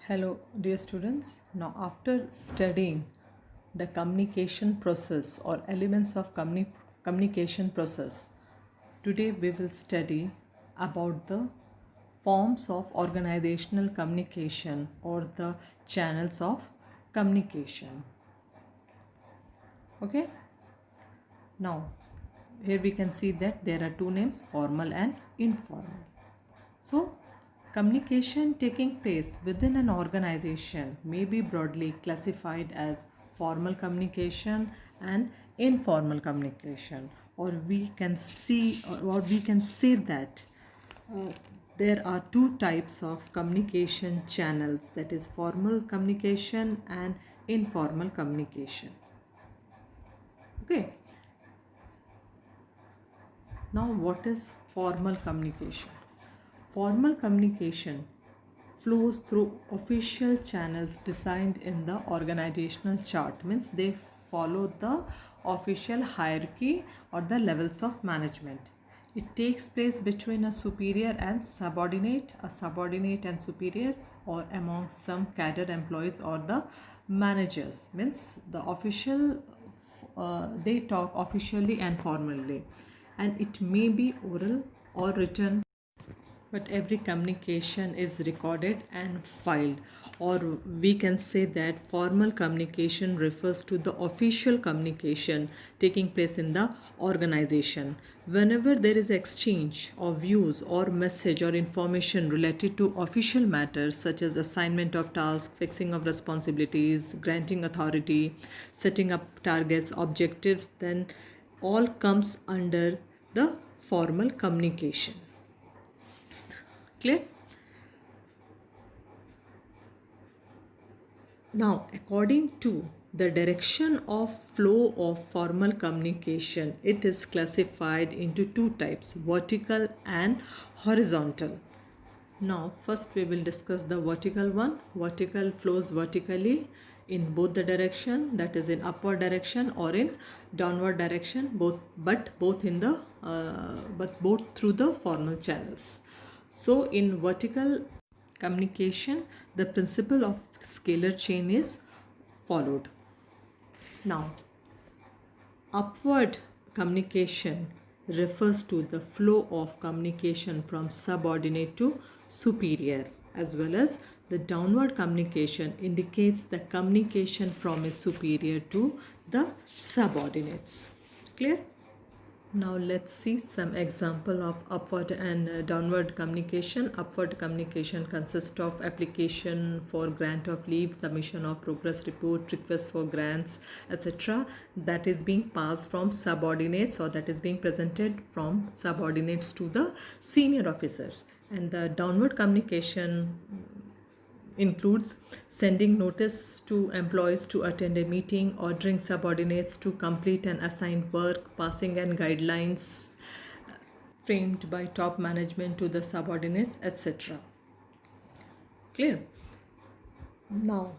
Hello, dear students. Now, after studying the communication process or elements of communication process, today we will study about the forms of organizational communication or the channels of communication. Okay. Now, here we can see that there are two names, formal and informal. So, communication taking place within an organization may be broadly classified as formal communication and informal communication, or we can say that uh, there are two types of communication channels, that is formal communication and informal communication. Okay. Now, what is formal communication? Formal communication flows through official channels designed in the organizational chart, means they follow the official hierarchy or the levels of management. It takes place between a superior and subordinate, a subordinate and superior, or among some cadre employees or the managers, means the official they talk officially and formally, and it may be oral or written, but every communication is recorded and filed. Or we can say that formal communication refers to the official communication taking place in the organization. Whenever there is exchange of views or message or information related to official matters such as assignment of tasks, fixing of responsibilities, granting authority, setting up targets, objectives, then all comes under the formal communication. Clear? Now, according to the direction of flow of formal communication, it is classified into two types, vertical and horizontal. Now, first we will discuss the vertical one. Vertical flows vertically in both the direction, that is in upward direction or in downward direction, both in the but both through the formal channels. So, in vertical communication, the principle of scalar chain is followed. Now, upward communication refers to the flow of communication from subordinate to superior, as well as the downward communication indicates the communication from a superior to the subordinates. Clear? Now let's see some example of upward and downward communication. Upward communication consists of application for grant of leave, submission of progress report, request for grants, etc. that is being passed from subordinates, or that is being presented from subordinates to the senior officers. And the downward communication includes sending notice to employees to attend a meeting, ordering subordinates to complete an assigned work, passing and guidelines framed by top management to the subordinates, etc. Clear? Now,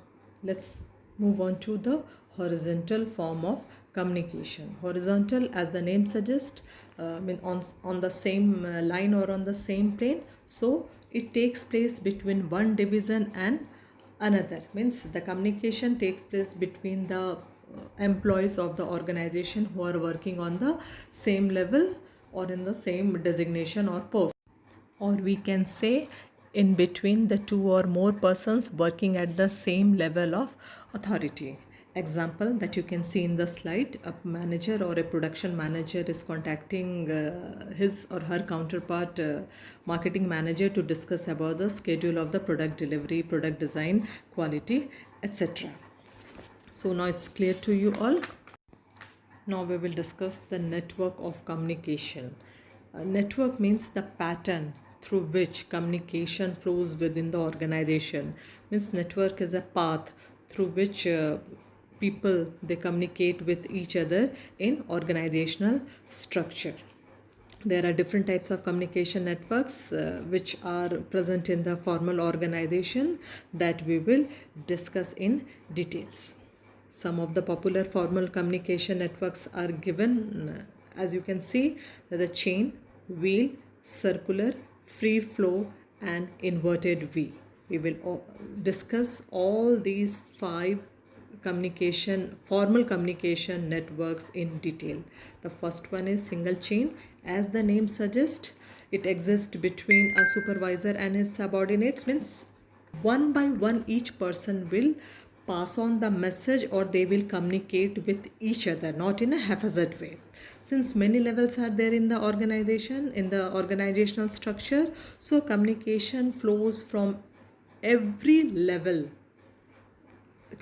let's move on to the horizontal form of communication. Horizontal, as the name suggests, on the same line or on the same plane. So, it takes place between one division and another. Means the communication takes place between the employees of the organization who are working on the same level or in the same designation or post, or we can say in between the two or more persons working at the same level of authority. Example that you can see in the slide: a manager or a production manager is contacting his or her counterpart marketing manager to discuss about the schedule of the product delivery, product design, quality, etc. So now it's clear to you all. Now we will discuss the network of communication. Network means the pattern through which communication flows within the organization. Means network is a path through which people they communicate with each other in organizational structure. There are different types of communication networks which are present in the formal organization that we will discuss in details. Some of the popular formal communication networks are given, as you can see, the chain, wheel, circular, free flow, and inverted V. We will discuss all these 5 formal communication networks in detail. The first one is single chain. As the name suggests, it exists between a supervisor and his subordinates, means one by one each person will pass on the message or they will communicate with each other, not in a haphazard way. Since many levels are there in the organization, in the organizational structure, so communication flows from every level,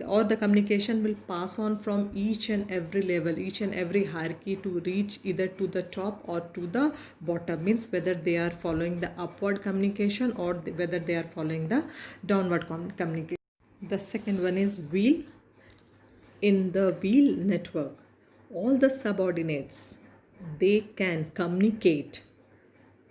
or the communication will pass on from each and every level, each and every hierarchy to reach either to the top or to the bottom, means whether they are following the upward communication or whether they are following the downward communication. The second one is wheel. In the wheel network, all the subordinates, they can communicate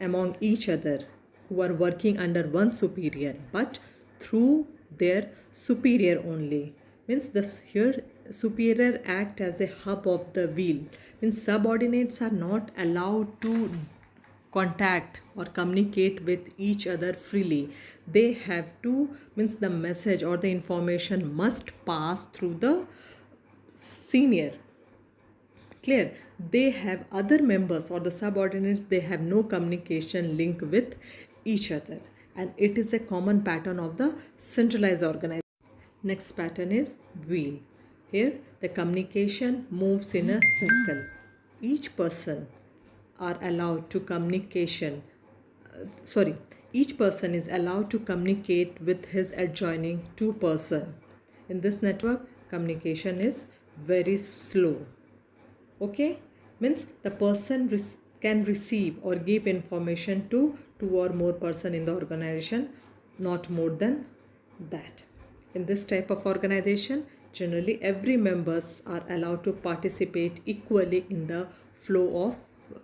among each other who are working under one superior, but through their superior only. Means this here superior act as a hub of the wheel. Means subordinates are not allowed to contact or communicate with each other freely. They have to, means the message or the information must pass through the senior. Clear? They have other members or the subordinates, they have no communication link with each other, and it is a common pattern of the centralized organization. Next pattern is wheel. Here the communication moves in a circle. Each person are allowed to each person is allowed to communicate with his adjoining 2 person. In this network, communication is very slow. Okay, means the person can receive or give information to 2 or more person in the organization, not more than that. In this type of organization, generally every members are allowed to participate equally in the flow of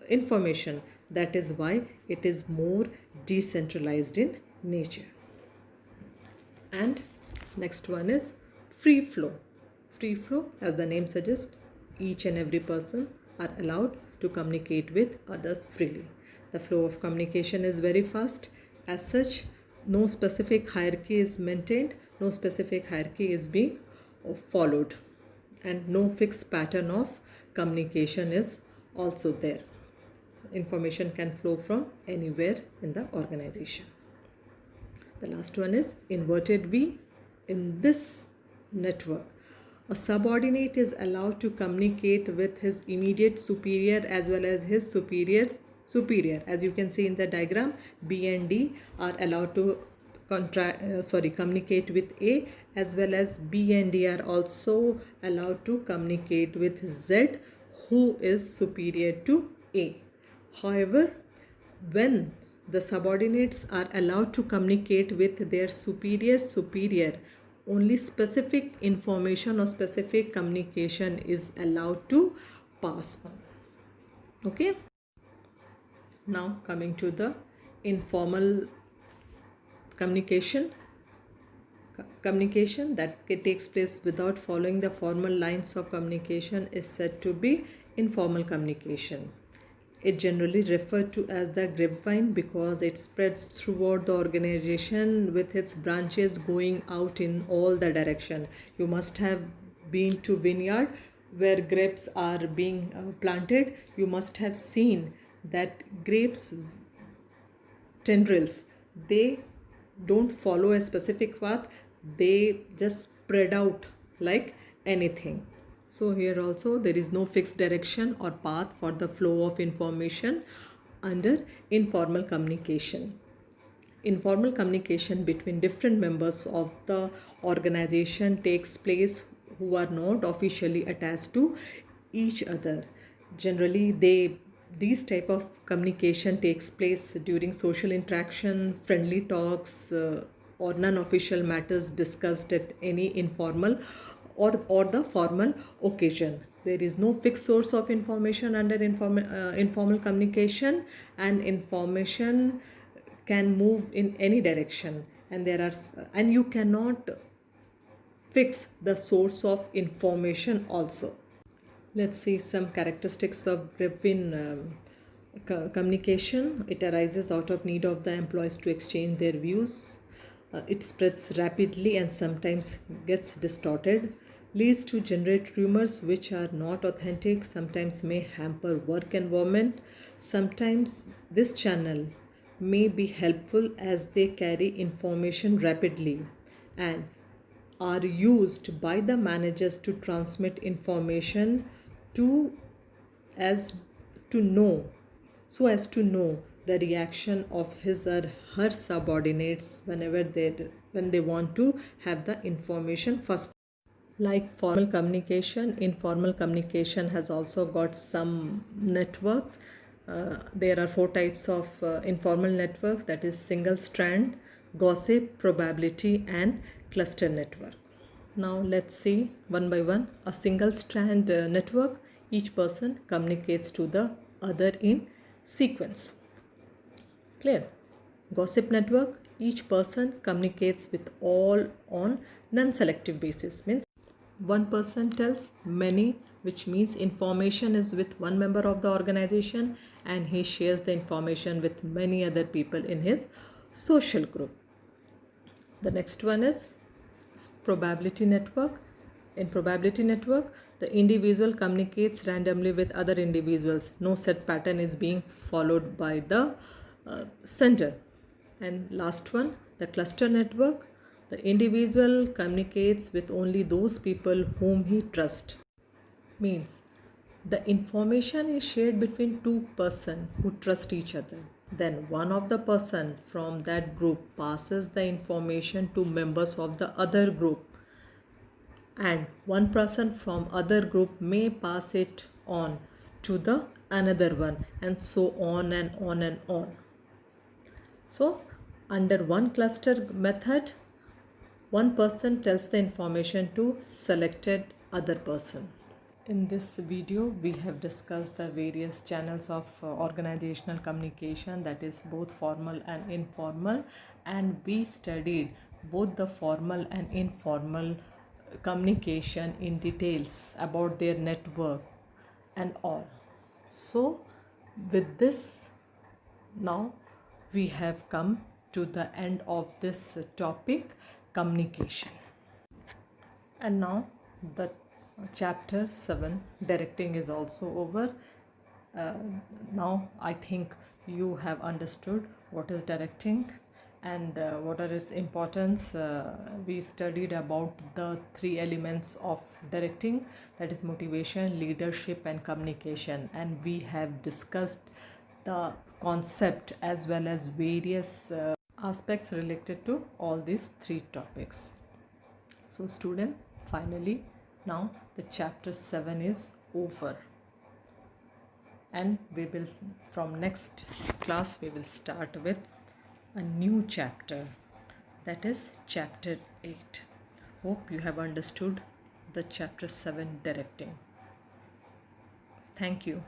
information. That is why it is more decentralized in nature. And next one is free flow. Free flow, as the name suggests, each and every person are allowed to communicate with others freely. The flow of communication is very fast. As such, no specific hierarchy is maintained, no specific hierarchy is being followed, and no fixed pattern of communication is also there. Information can flow from anywhere in the organization. The last one is inverted V. In this network, a subordinate is allowed to communicate with his immediate superior as well as his superior's superior. As you can see in the diagram, B and D are allowed to communicate with A, as well as B and D are also allowed to communicate with Z, who is superior to A. However, when the subordinates are allowed to communicate with their superior, only specific information or specific communication is allowed to pass on. Okay. Now coming to the informal communication that takes place without following the formal lines of communication is said to be informal communication. It generally referred to as the grapevine because it spreads throughout the organization with its branches going out in all the direction. You must have been to vineyard where grapes are being planted. You must have seen that grapes tendrils, they don't follow a specific path, they just spread out like anything. So here also there is no fixed direction or path for the flow of information under informal communication. Informal communication between different members of the organization takes place who are not officially attached to each other. Generally, these type of communication takes place during social interaction, friendly talks, or non-official matters discussed at any informal or the formal occasion. There is no fixed source of information under informal communication, and information can move in any direction, and you cannot fix the source of information also. Let's see some characteristics of grapevine communication. It arises out of need of the employees to exchange their views. it spreads rapidly and sometimes gets distorted, leads to generate rumors which are not authentic, sometimes may hamper work environment. Sometimes this channel may be helpful as they carry information rapidly and are used by the managers to transmit information to as to know so as to know the reaction of his or her subordinates whenever they want to have the information first. Like formal communication, informal communication has also got some networks. There are four types of informal networks, that is single strand, gossip, probability and cluster network. Now let's see one by one. A single strand network, each person communicates to the other in sequence. Clear? Gossip network, each person communicates with all on non-selective basis, means one person tells many, which means information is with one member of the organization and he shares the information with many other people in his social group. The next one is probability network. In probability network, the individual communicates randomly with other individuals. No set pattern is being followed by the sender. And last one, the cluster network. The individual communicates with only those people whom he trusts. Means the information is shared between two persons who trust each other. Then one of the person from that group passes the information to members of the other group, and one person from other group may pass it on to the another one, and so on and on and on. So under one cluster method, one person tells the information to selected other person. In this video, we have discussed the various channels of organizational communication, that is both formal and informal, and we studied both the formal and informal communication in details about their network and all. So with this, now we have come to the end of this topic, communication. And now the chapter 7, directing, is also over. Now I think you have understood what is directing and what are its importance. We studied about the three elements of directing, that is motivation, leadership and communication, and we have discussed the concept as well as various aspects related to all these three topics. So students, finally now the chapter 7 is over, and we will, from next class, we will start with a new chapter, that is chapter 8. Hope you have understood the chapter 7 directing. Thank you.